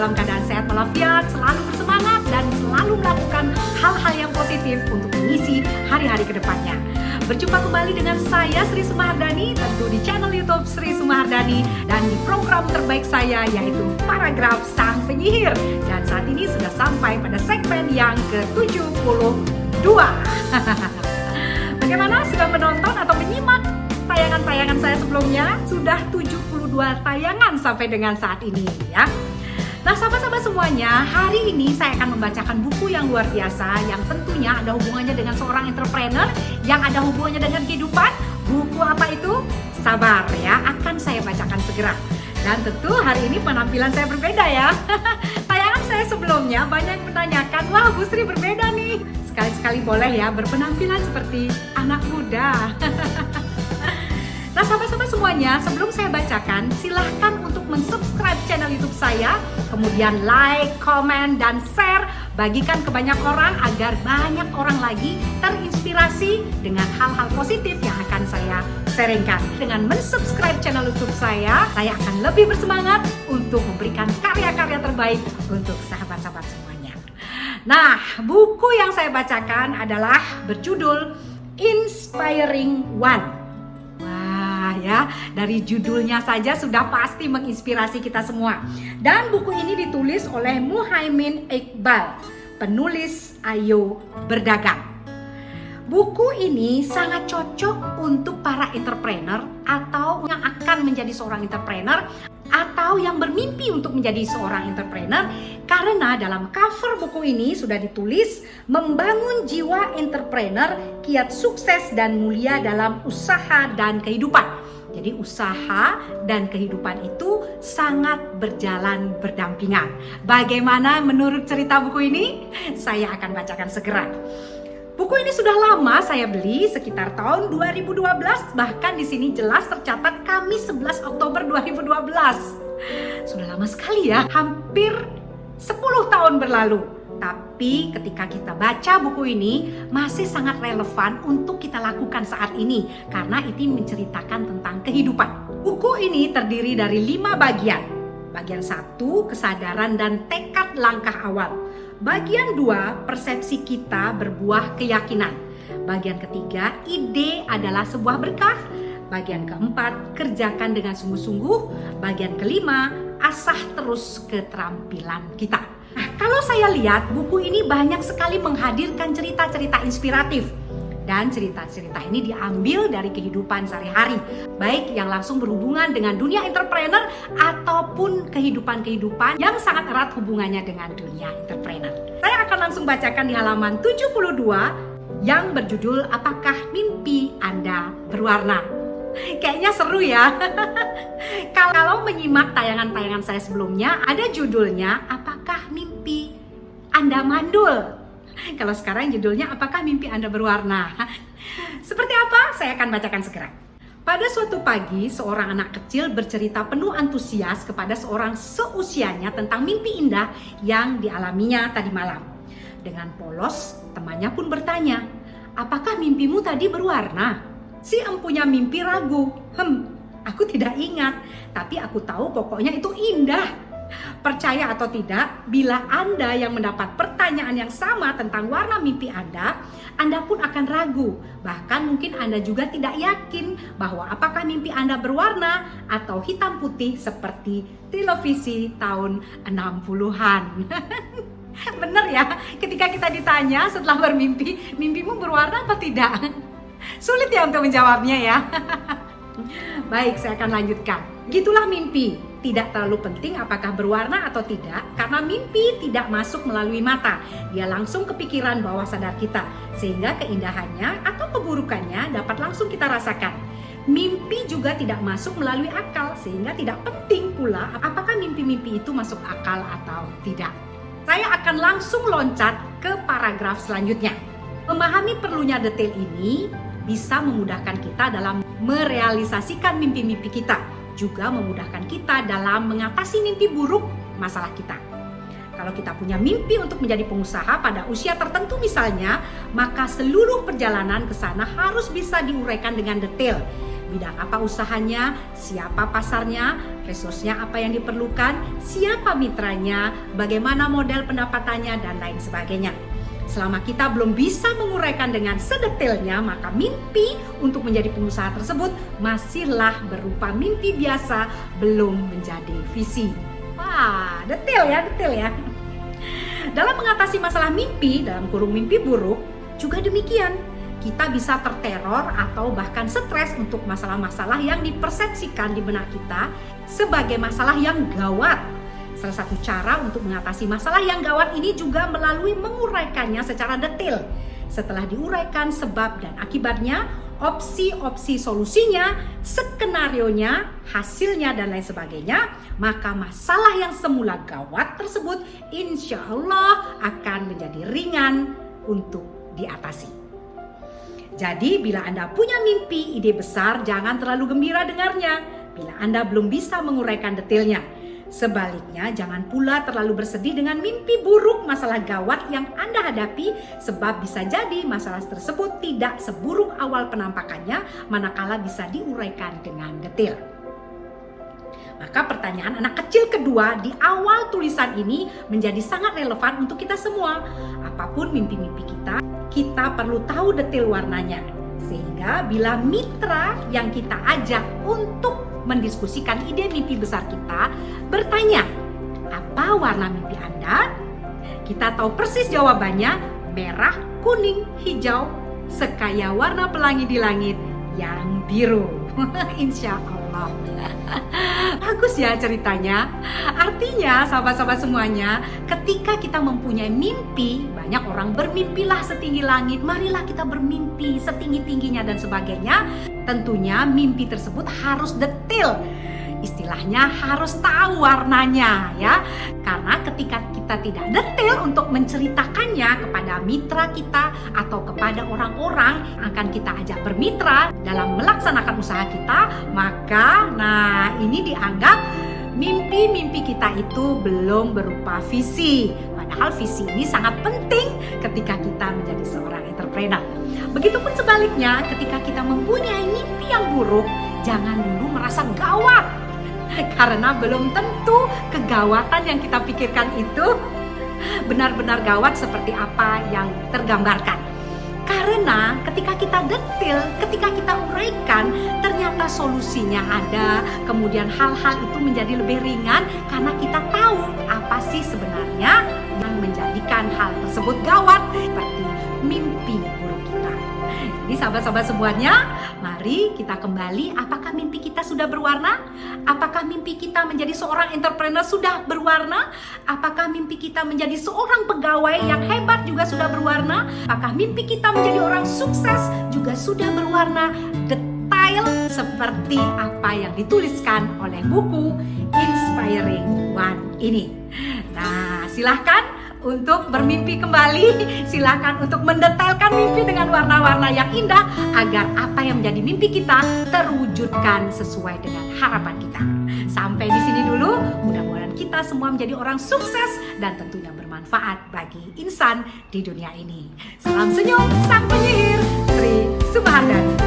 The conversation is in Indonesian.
dalam keadaan sehat walafiat, selalu bersemangat, dan selalu melakukan hal-hal yang positif untuk mengisi hari-hari ke depannya. Berjumpa kembali dengan saya Sri Sumahardani, tentu di channel YouTube Sri Sumahardani dan di program terbaik saya yaitu Paragraf Sang Penyihir. Dan saat ini sudah sampai pada segmen yang ke-72. Bagaimana, sudah menonton atau menyimak tayangan-tayangan saya sebelumnya? Sudah 72 tayangan sampai dengan saat ini ya. Nah sahabat-sahabat semuanya, hari ini saya akan membacakan buku yang luar biasa yang tentunya ada hubungannya dengan seorang entrepreneur, yang ada hubungannya dengan kehidupan. Buku apa itu? Sabar ya, akan saya bacakan segera. Dan tentu hari ini penampilan saya berbeda ya. Tayangan saya sebelumnya banyak yang menanyakan, wah Bu Sri berbeda nih. Sekali-sekali boleh ya berpenampilan seperti anak muda. Nah sahabat-sahabat semuanya, sebelum saya bacakan, silahkan untuk mensubscribe channel YouTube saya, kemudian like, komen, dan share, bagikan ke banyak orang agar banyak orang lagi terinspirasi dengan hal-hal positif yang akan saya sharingkan. Dengan mensubscribe channel YouTube saya akan lebih bersemangat untuk memberikan karya-karya terbaik untuk sahabat-sahabat semuanya. Nah, buku yang saya bacakan adalah berjudul Inspiring One. Ya, dari judulnya saja sudah pasti menginspirasi kita semua. Dan buku ini ditulis oleh Muhaimin Iqbal, penulis Ayo Berdagang. Buku ini sangat cocok untuk para entrepreneur atau yang akan menjadi seorang entrepreneur atau yang bermimpi untuk menjadi seorang entrepreneur, karena dalam cover buku ini sudah ditulis membangun jiwa entrepreneur, kiat sukses dan mulia dalam usaha dan kehidupan. Jadi usaha dan kehidupan itu sangat berjalan berdampingan. Bagaimana menurut cerita buku ini? Saya akan bacakan segera. Buku ini sudah lama saya beli, sekitar tahun 2012, bahkan di sini jelas tercatat Kamis 11 Oktober 2012. Sudah lama sekali ya, hampir 10 tahun berlalu. Tapi ketika kita baca buku ini masih sangat relevan untuk kita lakukan saat ini karena itu menceritakan tentang kehidupan. Buku ini terdiri dari 5 bagian. Bagian 1, kesadaran dan tekad langkah awal. Bagian 2, persepsi kita berbuah keyakinan. Bagian ketiga, ide adalah sebuah berkah. Bagian keempat, kerjakan dengan sungguh-sungguh. Bagian kelima, asah terus keterampilan kita. Nah, kalau saya lihat buku ini banyak sekali menghadirkan cerita-cerita inspiratif. Dan cerita-cerita ini diambil dari kehidupan sehari-hari, baik yang langsung berhubungan dengan dunia entrepreneur ataupun kehidupan-kehidupan yang sangat erat hubungannya dengan dunia entrepreneur. Saya akan langsung bacakan di halaman 72 yang berjudul Apakah Mimpi Anda Berwarna? Kayaknya seru ya. Kalau menyimak tayangan-tayangan saya sebelumnya, ada judulnya Apakah Mimpi Anda Mandul? Kalau sekarang judulnya Apakah Mimpi Anda Berwarna? Seperti apa? Saya akan bacakan segera. Pada suatu pagi, seorang anak kecil bercerita penuh antusias kepada seorang seusianya tentang mimpi indah yang dialaminya tadi malam. Dengan polos, temannya pun bertanya, apakah mimpimu tadi berwarna? Si empunya mimpi ragu. Aku tidak ingat, tapi aku tahu pokoknya itu indah. Percaya atau tidak, bila Anda yang mendapat pertanyaan yang sama tentang warna mimpi Anda pun akan ragu. Bahkan mungkin Anda juga tidak yakin bahwa apakah mimpi Anda berwarna atau hitam putih seperti televisi tahun 60-an. Bener ya, ketika kita ditanya setelah bermimpi, mimpimu berwarna apa tidak? Sulit ya untuk menjawabnya ya. Baik, saya akan lanjutkan. Gitulah mimpi. Tidak terlalu penting apakah berwarna atau tidak, karena mimpi tidak masuk melalui mata. Dia langsung ke pikiran bawah sadar kita, sehingga keindahannya atau keburukannya dapat langsung kita rasakan. Mimpi juga tidak masuk melalui akal, sehingga tidak penting pula apakah mimpi-mimpi itu masuk akal atau tidak. Saya akan langsung loncat ke paragraf selanjutnya. Memahami perlunya detail ini bisa memudahkan kita dalam merealisasikan mimpi-mimpi kita, juga memudahkan kita dalam mengatasi mimpi buruk masalah kita. Kalau kita punya mimpi untuk menjadi pengusaha pada usia tertentu misalnya, maka seluruh perjalanan ke sana harus bisa diuraikan dengan detail. bidang apa usahanya, siapa pasarnya, resource-nya apa yang diperlukan, siapa mitranya, bagaimana model pendapatannya, dan lain sebagainya. Selama kita belum bisa menguraikan dengan sedetailnya, maka mimpi untuk menjadi pengusaha tersebut masihlah berupa mimpi biasa, belum menjadi visi. Wah, detail ya. Dalam mengatasi masalah mimpi, dalam kurung mimpi buruk, juga demikian. Kita bisa terteror atau bahkan stres untuk masalah-masalah yang dipersepsikan di benak kita sebagai masalah yang gawat. Salah satu cara untuk mengatasi masalah yang gawat ini juga melalui menguraikannya secara detail. Setelah diuraikan sebab dan akibatnya, opsi-opsi solusinya, skenarionya, hasilnya, dan lain sebagainya, maka masalah yang semula gawat tersebut insya Allah akan menjadi ringan untuk diatasi. Jadi bila Anda punya mimpi, ide besar, jangan terlalu gembira dengarnya bila Anda belum bisa menguraikan detailnya. Sebaliknya, jangan pula terlalu bersedih dengan mimpi buruk masalah gawat yang Anda hadapi, sebab bisa jadi masalah tersebut tidak seburuk awal penampakannya manakala bisa diuraikan dengan detail. Maka pertanyaan anak kecil kedua di awal tulisan ini menjadi sangat relevan untuk kita semua. Apapun mimpi-mimpi kita perlu tahu detail warnanya. Sehingga bila mitra yang kita ajak untuk mendiskusikan ide mimpi besar kita bertanya, apa warna mimpi Anda? Kita tahu persis jawabannya, merah, kuning, hijau, sekaya warna pelangi di langit yang biru. Insya Allah. Bagus ya ceritanya. Artinya sahabat-sahabat semuanya, ketika kita mempunyai mimpi, banyak orang bermimpilah setinggi langit, marilah kita bermimpi setinggi-tingginya dan sebagainya. Tentunya mimpi tersebut harus detail. Istilahnya harus tahu warnanya ya. Karena ketika kita tidak detail untuk menceritakannya kepada mitra kita atau kepada orang-orang yang akan kita ajak bermitra dalam melaksanakan usaha kita, maka ini dianggap mimpi-mimpi kita itu belum berupa visi. Padahal visi ini sangat penting ketika kita menjadi seorang entrepreneur. Begitupun sebaliknya, ketika kita mempunyai mimpi yang buruk, jangan dulu merasa gawat. Karena belum tentu kegawatan yang kita pikirkan itu benar-benar gawat seperti apa yang tergambarkan. Karena ketika kita detail, ketika kita uraikan, ternyata solusinya ada. Kemudian hal-hal itu menjadi lebih ringan karena kita tahu apa sih sebenarnya yang menjadikan hal tersebut gawat, seperti mimpi buruk kita. Jadi sahabat-sahabat semuanya, mari kita kembali. Apakah mimpi kita sudah berwarna? Apakah mimpi kita menjadi seorang entrepreneur sudah berwarna? Apakah mimpi kita menjadi seorang pegawai yang hebat juga sudah berwarna? Apakah mimpi kita menjadi orang sukses juga sudah berwarna? Detail seperti apa yang dituliskan oleh buku Inspiring One ini. Nah, silahkan untuk bermimpi kembali, silakan untuk mendetailkan mimpi dengan warna-warna yang indah agar apa yang menjadi mimpi kita terwujudkan sesuai dengan harapan kita. Sampai di sini dulu, mudah-mudahan kita semua menjadi orang sukses dan tentunya bermanfaat bagi insan di dunia ini. Salam senyum sang penyihir, Sri Subhandani.